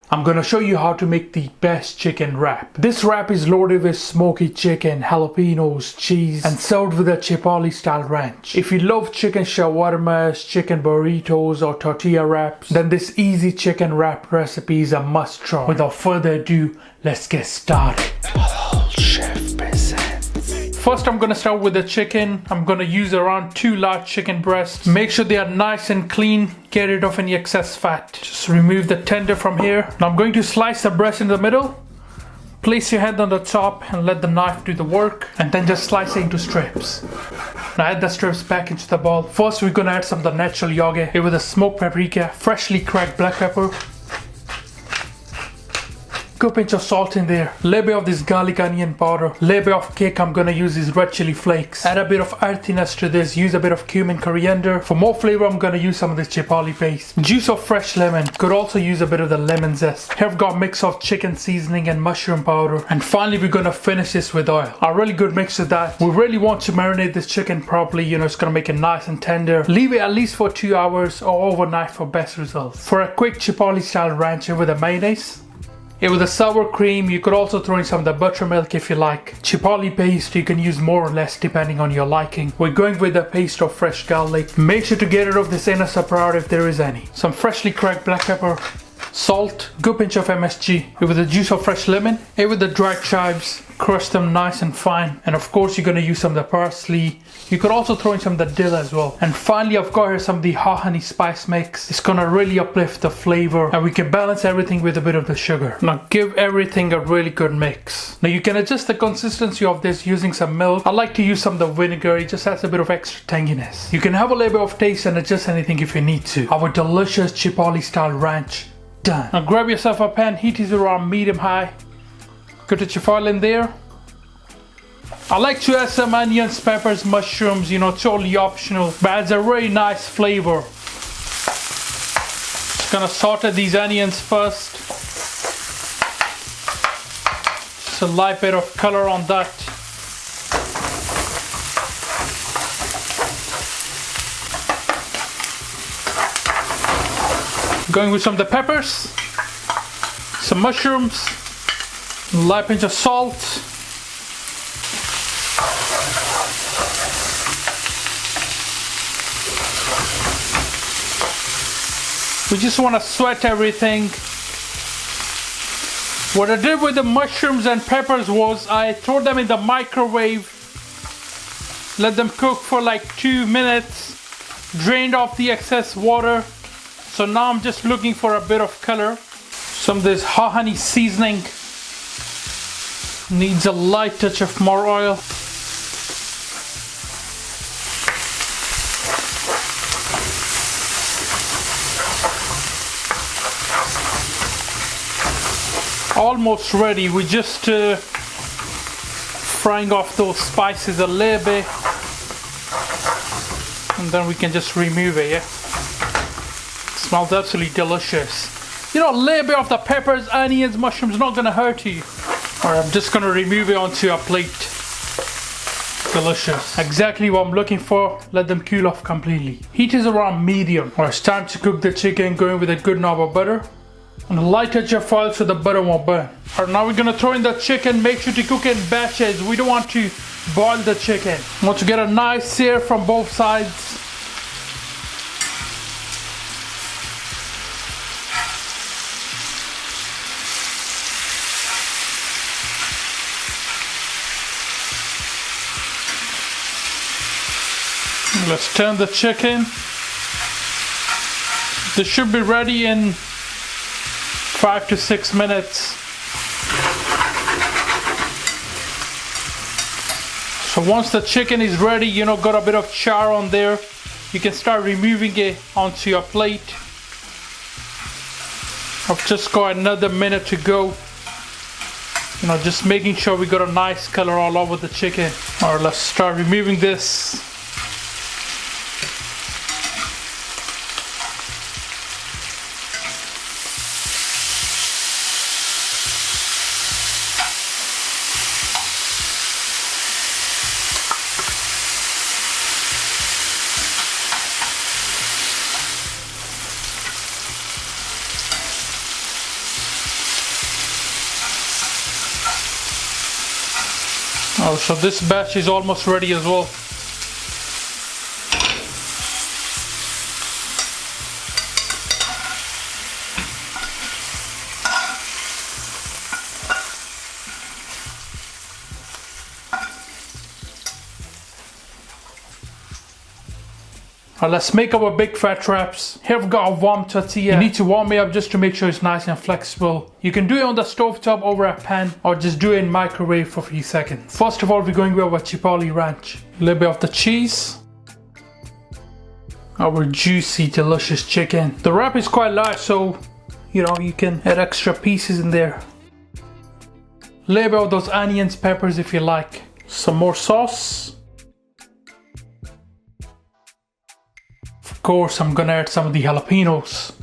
I'm gonna show you how to make the best chicken wrap. This wrap is loaded with smoky chicken, jalapenos, cheese, and served with a chipotle style ranch. If you love chicken shawarmas, chicken burritos, or tortilla wraps, then this easy chicken wrap recipe is a must try. Without further ado, let's get started. Chef presents. First, I'm gonna start with the chicken. I'm gonna use around 2 large chicken breasts. Make sure they are nice and clean. Get rid of any excess fat. Just remove the tender from here. Now I'm going to slice the breast in the middle. Place your hand on the top and let the knife do the work. And then just slice it into strips. Now add the strips back into the bowl. First, we're gonna add some of the natural yogurt. Here with a smoked paprika, freshly cracked black pepper. Good pinch of salt in there, little bit of this garlic onion powder, little bit of kick. I'm gonna use these red chili flakes. Add a bit of earthiness to this, use a bit of cumin, coriander. For more flavor, I'm gonna use some of this chipotle paste. Juice of fresh lemon, could also use a bit of the lemon zest. Here I've got a mix of chicken seasoning and mushroom powder. And finally, we're gonna finish this with oil. A really good mix of that. We really want to marinate this chicken properly, it's gonna make it nice and tender. Leave it at least for 2 hours or overnight for best results. For a quick chipotle style ranch with a mayonnaise. Here with the sour cream, you could also throw in some of the buttermilk if you like. Chipotle paste, you can use more or less depending on your liking. We're going with the paste of fresh garlic. Make sure to get rid of this inner separate if there is any. Some freshly cracked black pepper. Salt, good pinch of MSG. Here with the juice of fresh lemon. Here with the dried chives, crush them nice and fine. And of course, you're going to use some of the parsley. You could also throw in some of the dill as well. And finally, I've got here some of the hot honey spice mix. It's going to really uplift the flavor. And we can balance everything with a bit of the sugar. Now give everything a really good mix. Now you can adjust the consistency of this using some milk. I like to use some of the vinegar. It just adds a bit of extra tanginess. You can have a little bit of taste and adjust anything if you need to. Our delicious chipotle style ranch. Done. Now grab yourself a pan, heat is around medium high. Put your chipotle in there. I like to add some onions, peppers, mushrooms, totally optional, but adds a really nice flavor. Just gonna saute these onions first. Just a light bit of color on that. Going with some of the peppers, some mushrooms, a light pinch of salt. We just want to sweat everything. What I did with the mushrooms and peppers was I threw them in the microwave, let them cook for like 2 minutes, drained off the excess water. So now I'm just looking for a bit of color. Some of this hot honey seasoning needs a light touch of more oil. Almost ready. We're just frying off those spices a little bit, and then we can just remove it. Smells absolutely delicious. A little bit of the peppers, onions, mushrooms not gonna hurt you. Alright, I'm just gonna remove it onto a plate. Delicious. Exactly what I'm looking for. Let them cool off completely. Heat is around medium. Alright, it's time to cook the chicken, going with a good knob of butter. And a light touch of oil so the butter won't burn. Alright, now we're gonna throw in the chicken. Make sure to cook in batches. We don't want to boil the chicken. We want to get a nice sear from both sides. Let's turn the chicken. This should be ready in 5 to 6 minutes. So once the chicken is ready, got a bit of char on there, you can start removing it onto your plate. I've just got another minute to go. Just making sure we got a nice color all over the chicken. Alright, let's start removing this. Oh, so this batch is almost ready as well. Alright, let's make our big fat wraps. Here we've got a warm tortilla. You need to warm it up just to make sure it's nice and flexible. You can do it on the stove top over a pan or just do it in microwave for a few seconds. First of all, we're going with our chipotle ranch. A little bit of the cheese. Our juicy, delicious chicken. The wrap is quite large, so you know you can add extra pieces in there. A little bit of those onions, peppers if you like. Some more sauce. Of course, I'm gonna add some of the jalapenos.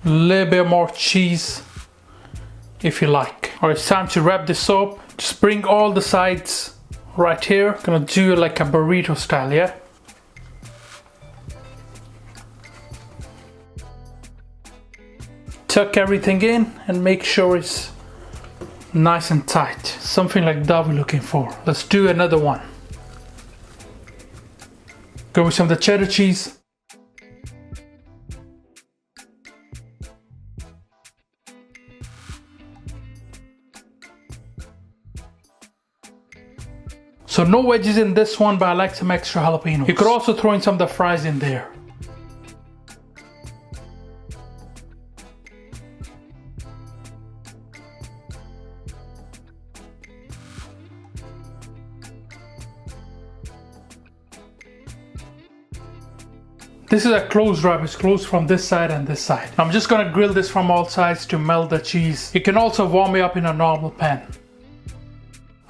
A little bit more cheese if you like. Alright, it's time to wrap this up. Just bring all the sides right here. Gonna do it like a burrito style, yeah? Tuck everything in and make sure it's nice and tight. Something like that we're looking for. Let's do another one. Go with some of the cheddar cheese. So no wedges in this one, but I like some extra jalapenos. You could also throw in some of the fries in there. This is a closed wrap, it's closed from this side and this side. I'm just gonna grill this from all sides to melt the cheese. You can also warm it up in a normal pan.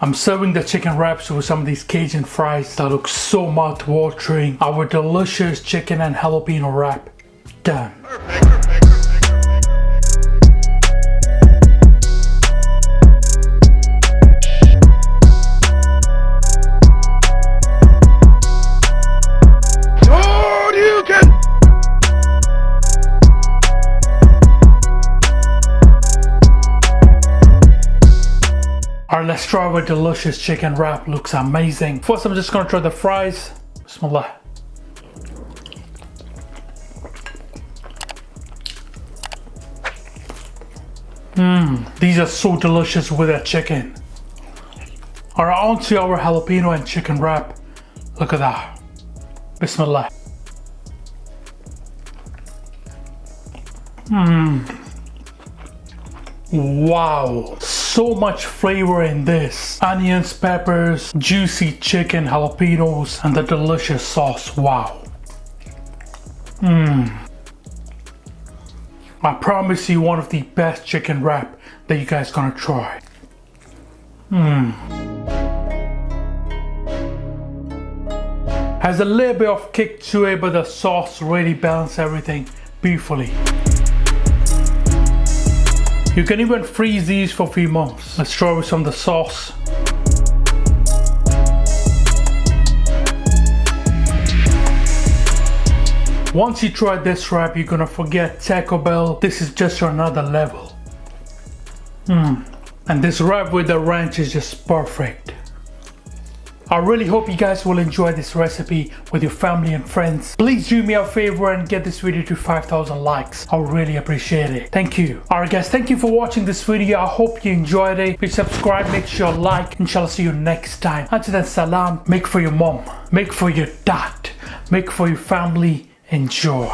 I'm serving the chicken wraps with some of these Cajun fries that look so mouth-watering. Our delicious chicken and jalapeno wrap. Done. Alright, let's try our delicious chicken wrap. Looks amazing. First, I'm just gonna try the fries. Bismillah. These are so delicious with that chicken. Alright, on to our jalapeno and chicken wrap. Look at that. Bismillah. Wow, so much flavor in this. Onions, peppers, juicy chicken, jalapenos, and the delicious sauce. Wow. I promise you one of the best chicken wrap that you guys gonna try. Has a little bit of kick to it, but the sauce really balances everything beautifully. You can even freeze these for a few months. Let's try with some of the sauce. Once you try this wrap, you're gonna forget Taco Bell. This is just another level. And this wrap with the ranch is just perfect. I really hope you guys will enjoy this recipe with your family and friends. Please do me a favor and get this video to 5,000 likes. I really appreciate it. Thank you. Alright guys, thank you for watching this video. I hope you enjoyed it. Please subscribe, make sure you like. Inshallah, see you next time. Until then, salam. Make for your mom. Make for your dad. Make for your family. Enjoy.